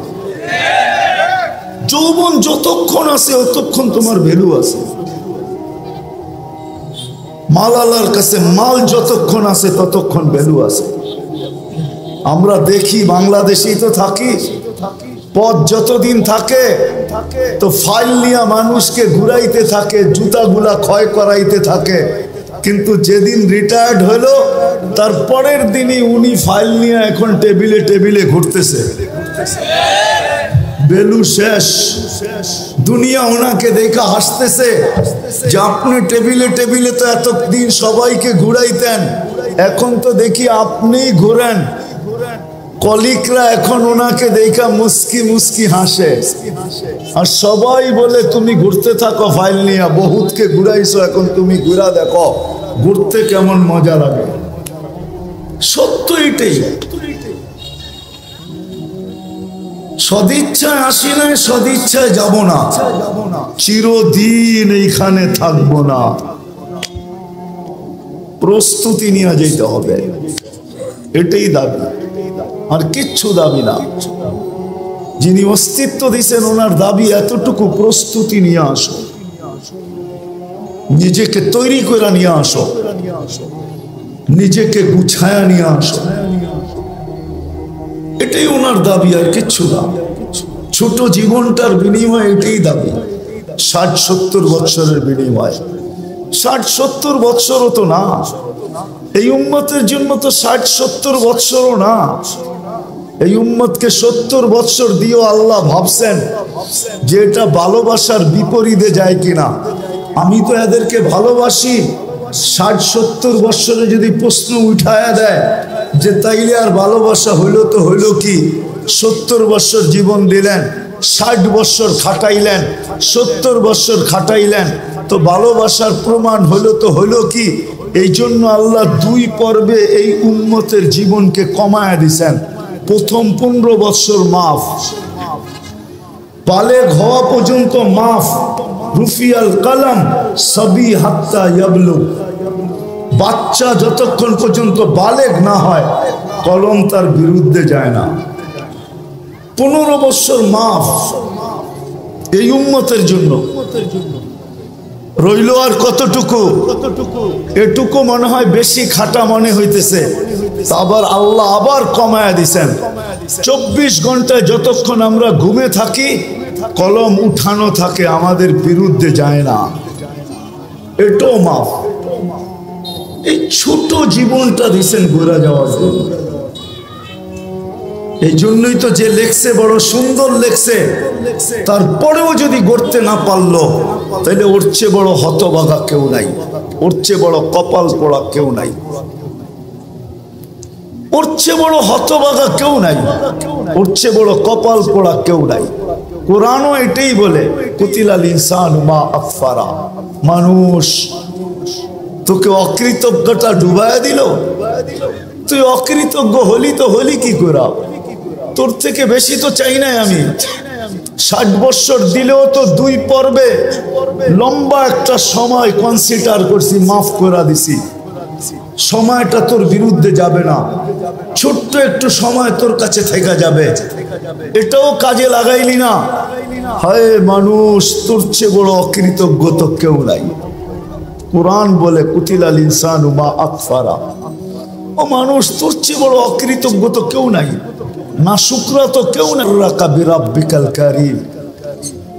যৌবন যতক্ষণ আছে ততক্ষণ তোমার ভ্যালু আছে। মাল আল্লাহর কাছে, মাল যতক্ষণ আছে ততক্ষণ ভ্যালু আছে। আমরা দেখি, বাংলাদেশেই তো থাকি, পথ যতদিন থাকে তো ফাইল নিয়ে মানুষকে ঘুরাইতে থাকে, জুতাগুলা ক্ষয় করাইতে থাকে। কিন্তু যেদিন রিটায়ার্ড হলো তার পরের দিনই উনি ফাইল নিয়ে এখন টেবিলে টেবিলে ঘুরতেছে। ভ্যালু শেষ। দুনিয়া ওনাকে দেখা হাসতেছে যে আপনি টেবিলে টেবিলে তো এতদিন সবাইকে ঘুরাইতেন, এখন তো দেখি আপনিই ঘুরেন। কলিকরা এখন ওনাকে দেখা মুস্কি মুস্কি হাসে, আর সবাই বলে তুমি ঘুরতে থাকো ফাইল নিয়ে, বহুতকে ঘুরাইছো, এখন তুমি ঘুরা দেখো ঘুরতে কেমন মজা লাগে। সত্য এটাই। সদিচ্ছায় আসি নাই, সদিচ্ছায় যাব না, চিরদিন এইখানে থাকবো না। প্রস্তুতি নিয়ে যেতে হবে, এটাই দাবি, আর কিচ্ছু দাবি না। যিনি অস্তিত্ব দিয়েছেন ওনার দাবি এতটুকু, প্রস্তুতি নিয়ে আসো, নিজেকে তৈরি করে নিয়ে আসো, নিজেকে গুছায়া নিয়ে আসো, এটাই ওনার দাবি, আর কিচ্ছু না। ছোট জীবনটার বিনিময়ে এটাই দাবি। 60-70 বৎসরের বিনিময়ে। 60-70 বৎসরও তো না, এই উম্মতের জন্য তো 60-70 বৎসরও না। এই উম্মতকে 70 বৎসর দিয়েও আল্লাহ ভাবছেন যে এটা ভালোবাসার বিপরীতে যায় কিনা। আমি তো এদেরকে ভালোবাসি, 60-70 বৎসরে যদি প্রশ্ন উঠায়া দেয় যে তাইলে আর ভালোবাসা হইলো তো হইলো কি, 70 বছর জীবন দিলেন, 60 বছর খাটাইলেন, 70 বছর খাটাইলেন, তো ভালোবাসার প্রমাণ হলো তো হলো কি? এই জন্য আল্লাহ 2 পর্বে এই উম্মতের জীবনকে কমায়া দিছেন। প্রথম 15 বছর মাফ, বালেগ হওয়া পর্যন্ত মাফ, রুফিয়াল কলম সবি হাত্তা ইয়াবলু, বাচ্চা যতক্ষণ পর্যন্ত বালেগ না হয় কলম তার বিরুদ্ধে যায় না। 15 বছর মাফ এই উম্মতের জন্য। রইল আর কতটুকু? এটুকু মনে হয় বেশি খাটা মনে হইতেছে, আবার আল্লাহ আবার কমায়া দিছেন। 24 ঘন্টায় যতক্ষণ আমরা ঘুমে থাকি কলম উঠানো থাকে, আমাদের বিরুদ্ধে যায় না, এটাও মাফ। এই ছোট জীবনটা দিছেন ঘুরে যাওয়ার জন্য। এই জন্যই তো যে লেখছে বড় সুন্দর লেখছে, তারপরেও যদি গড়তে না পারলো তাহলে ওর চেয়ে বড় হতভাগা কেউ নাই, ওর চেয়ে বড় কপাল পোড়া কেউ নাই, ওর চেয়ে বড় হতভাগা কেউ নাই, ওর চেয়ে বড় কপাল পোড়া কেউ নাই। কোরআনও এটাই বলে, কুতিলাল ইনসানু মা আকফারা, মানুষ তোকে অকৃতজ্ঞতা ডুবায়া দিল, তুই অকৃতজ্ঞ হলি তো হলি কি করা? তোর থেকে বেশি তো চাই নাই আমি। 60 বছর দিলেও তো 2 পর্বে লম্বা একটা সময় কনসিডার করছি, মাফ করে দিছি। সময়টা তোর বিরুদ্ধে যাবে না, ছোট্ট একটু সময় তোর কাছে থেকে যাবে, এটাও কাজে লাগাইলি না। হায় মানুষ, তোর চেয়ে বড় অকৃতজ্ঞ তো কেউ নাই। কোরআন বলে কুতিলাল ইনসানু মা আকফারা, ও মানুষ তোর চেয়ে বড় অকৃতজ্ঞ তো কেউ নাই, না শুকরা তো কেউ না। রাব্বিকাল কারীম,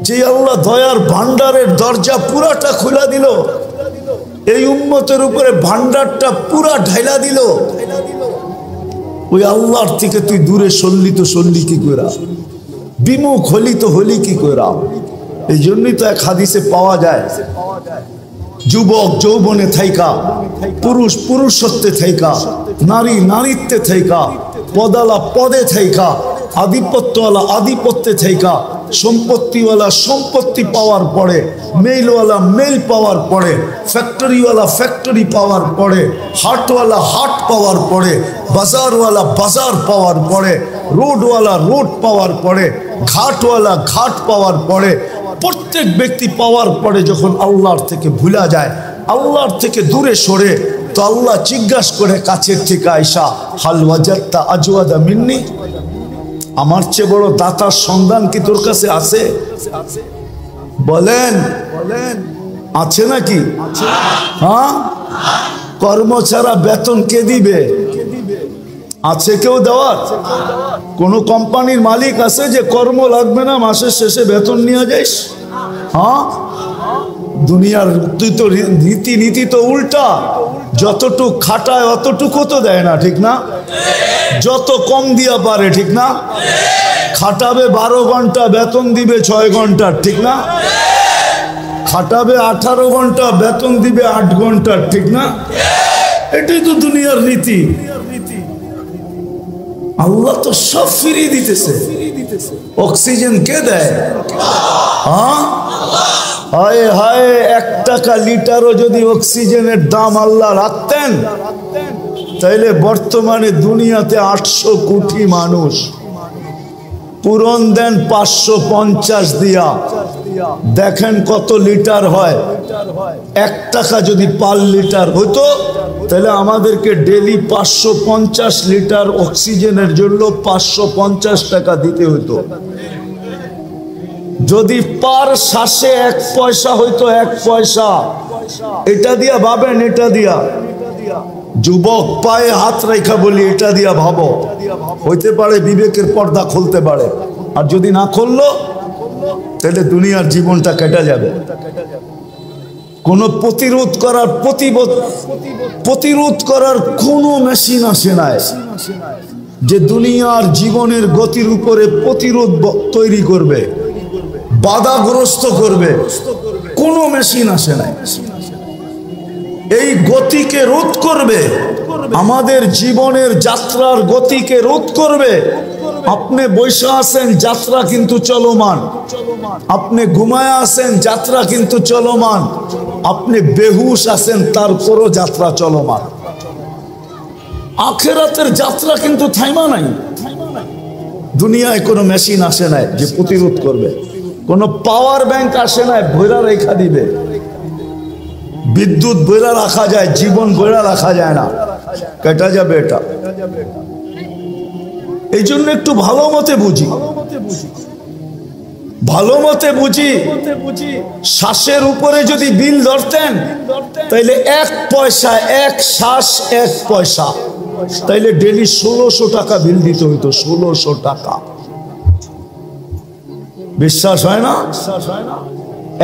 যে আল্লাহ দয়ার ভান্ডারের দরজা পুরাটা খুলে দিল, এই উম্মতের উপরে ভান্ডারটা পুরা ঢাইলা দিল, ওই আল্লাহর থেকে তুই দূরে সরলি তো সরলি কি করে? বিমুখ হলি তো হলি কি করে? এই জন্যই তো এক হাদিসে পাওয়া যায়, যুবক যৌবনে থাইকা, পুরুষ পুরুষত্বে থাইকা, নারী নারীত্বে থাইকা, পদালা পদে থাইকা, আধিপত্যওয়ালা আধিপত্যে থাইকা, সম্পত্তিওয়ালা সম্পত্তি পাওয়ার পরে, মেইলওয়ালা মেইল পাওয়ার পরে, ফ্যাক্টরিওয়ালা ফ্যাক্টরি পাওয়ার পরে, হাটওয়ালা হাট পাওয়ার পরে, বাজারওয়ালা বাজার পাওয়ার পরে, রোডওয়ালা রোড পাওয়ার পরে, ঘাটওয়ালা ঘাট পাওয়ার পরে, প্রত্যেক ব্যক্তি পাওয়ার পরে যখন আল্লাহর থেকে ভুলা যায়, আল্লাহর থেকে দূরে সরে, তো আল্লাহ জিজ্ঞাসা করে কাছের থেকে আইসা, হাল ওয়াজাদতা আজওয়াদা মিন্নি, আমার চেয়ে বড় দাতার সন্ধান কি তোর কাছে আছে? বলেন আছে নাকি? হ্যাঁ, কর্ম ছাড়া বেতন কে দিবে? আছে কেউ দেওয়ার? কোন কোম্পানির মালিক আছে যে কর্ম লাগবে না, মাসের শেষে বেতন নিয়ে যাইস? হ্যাঁ, দুনিয়ার তুই তো রীতিনীতি তো উল্টা, যতটুক খাটায় অতটুকু তো দেয় না, ঠিক না? যত কম দিয়া পারে, ঠিক না? খাটাবে 12 ঘন্টা, বেতন দিবে 6 ঘন্টা, ঠিক না? খাটাবে 18 ঘন্টা, বেতন দিবে 8 ঘন্টা, ঠিক না? এটাই তো দুনিয়ার রীতি। আল্লাহ তো সব ফিরিয়ে দিতেছে। অক্সিজেন কে দেয়? হ্যাঁ, হায় হায়, 1 টাকা লিটারও যদি অক্সিজেনের দাম আল্লাহ রাখতেন, তাইলে বর্তমানে দুনিয়াতে 800 কোটি মানুষ, পূরণ দেন 550 দিয়া, দেখেন কত লিটার হয়। 1 টাকা যদি পার লিটার হতো, তাহলে আমাদেরকে ডেলি 550 লিটার অক্সিজেনের জন্য 550 টাকা দিতে হতো। যদি পার শ্বাসে 1 পয়সা হইতো, 1 পয়সা, এটা দিয়া ভাবেন, এটা দিয়া যুবক পায়ে হাত রেখা বলি, এটা দিয়া ভাবো, হইতে পারে বিবেকের পর্দা খুলতে পারে। আর যদি না খুললো, তাহলে দুনিয়ার জীবনটা কেটে যাবে। কোন প্রতিরোধ করার কোন মেশিন আসে নাই যে দুনিয়ার জীবনের গতির উপরে প্রতিরোধ তৈরি করবে, বাধাগ্রস্ত করবে, কোন মেশিন আসে নাই। এই গতিকে রোধ করবে আমাদের জীবনের যাত্রার গতিকে রোধ করবে। আপনি বসে আছেন, যাত্রা কিন্তু চলমান। আপনি ঘুমায় আছেন, যাত্রা কিন্তু চলমান। আপনি বেহুশ আছেন, তারপরও যাত্রা চলমান। আখিরাতের যাত্রা কিন্তু থাইমা নাই। দুনিয়ায় কোনো মেশিন আসে নাই যে প্রতিরোধ করবে, কোনো পাওয়ার ব্যাংক আসে নাই ভৈরা রেখা দিবে। বিদ্যুৎ বইরা রাখা যায়, জীবন বইরা রাখা যায় না, কেটে যাবে এটা। এই জন্য একটু ভালো মতে বুঝি, ভালো মতে বুঝি। শ্বাসের উপরে যদি বিল ধরতেন তাইলে 1 পয়সা, 1 শ্বাস 1 পয়সা, তাইলে ডেলি 1600 টাকা বিল দিতে হইতো। 1600 টাকা। বিশ্বাস হয় না?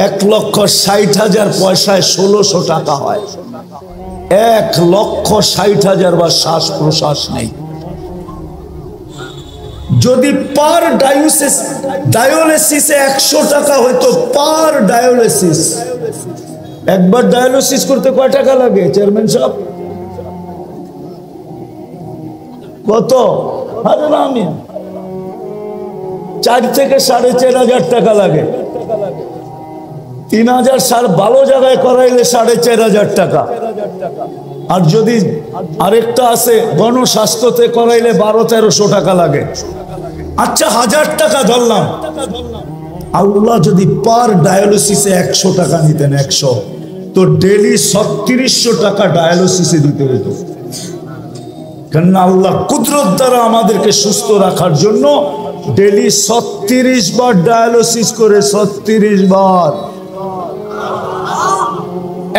1,60,000 পয়সায় 1600 টাকা হয়। 1,60,000 বার শ্বাস প্রশ্বাস নেই। যদি পার ডায়ালিসিসে 100 টাকা হইতো, পার ডায়ালিসিস, একবার ডায়ালিসিস করতে কয় টাকা লাগে চেয়ারম্যান সাহেব? কত? আরে না, আমি 4 থেকে 4,500 টাকা লাগে। 3,000 ভালো জায়গায় করাইলে 4,500 টাকা। আর যদি আরেকটা আছে গণস্বাস্থ্যতে করাইলে 1200-1300 টাকা লাগে। আচ্ছা 1000 টাকা ধরলাম। আল্লাহ যদি পার ডায়ালিসিসে 100 টাকা নিতেন, 100, তো ডেলি 3600 টাকা ডায়ালিসিসে দিতে হতো। কেননা আল্লাহ কুদরত দ্বারা আমাদেরকে সুস্থ রাখার জন্য ডেলি 36 বার ডায়ালিসিস করে। 36 বার।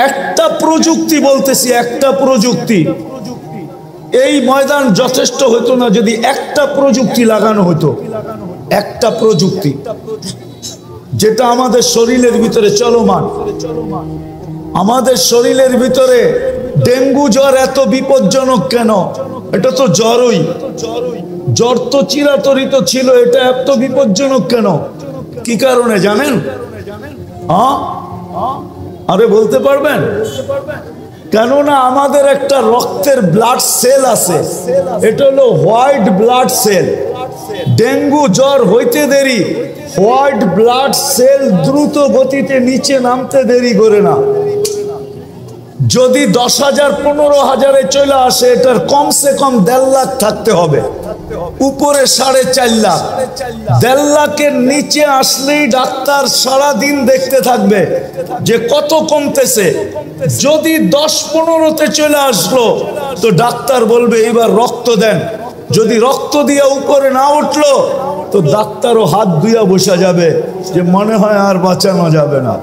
একটা প্রযুক্তি বলতেছি, একটা প্রযুক্তি। এই ময়দান যথেষ্ট হতো না যদি একটা প্রযুক্তি লাগানো হতো। একটা প্রযুক্তি যেটা আমাদের শরীরের ভিতরে চলমান। আমাদের শরীরের ভিতরে ডেঙ্গু জ্বর এত বিপজ্জনক কেন? এটা তো জ্বরই, জ্বর তো চিরাচরিত ছিল, এটা এত বিপজ্জনক কেন? কি কারণে জানেন? হ্যাঁ, আরে বলতে পারবেন? কেননা আমাদের একটা রক্তের ব্লাড সেল আছে, এটা হলো হোয়াইট ব্লাড সেল। ডেঙ্গু জ্বর হইতে দেরি, হোয়াইট ব্লাড সেল দ্রুত গতিতে নিচে নামতে দেরি করে না। যদি 10,000 15,000-এ চলে আসে, এটার কমসে কম 1.5 লাখ থাকতে হবে, উপরে 4.5 লাখ। 1.5 লাখের নিচে আসলেই ডাক্তার সারাদিন দেখতে থাকবে যে কত কমতেছে। যদি 10-15-তে চলে আসলো তো ডাক্তার বলবে এবার রক্ত দেন। যদি রক্ত দিয়ে উপরে না উঠলো তো ডাক্তারও হাত ধুইয়া বসা যাবে যে মনে হয় আর বাঁচানো যাবে না।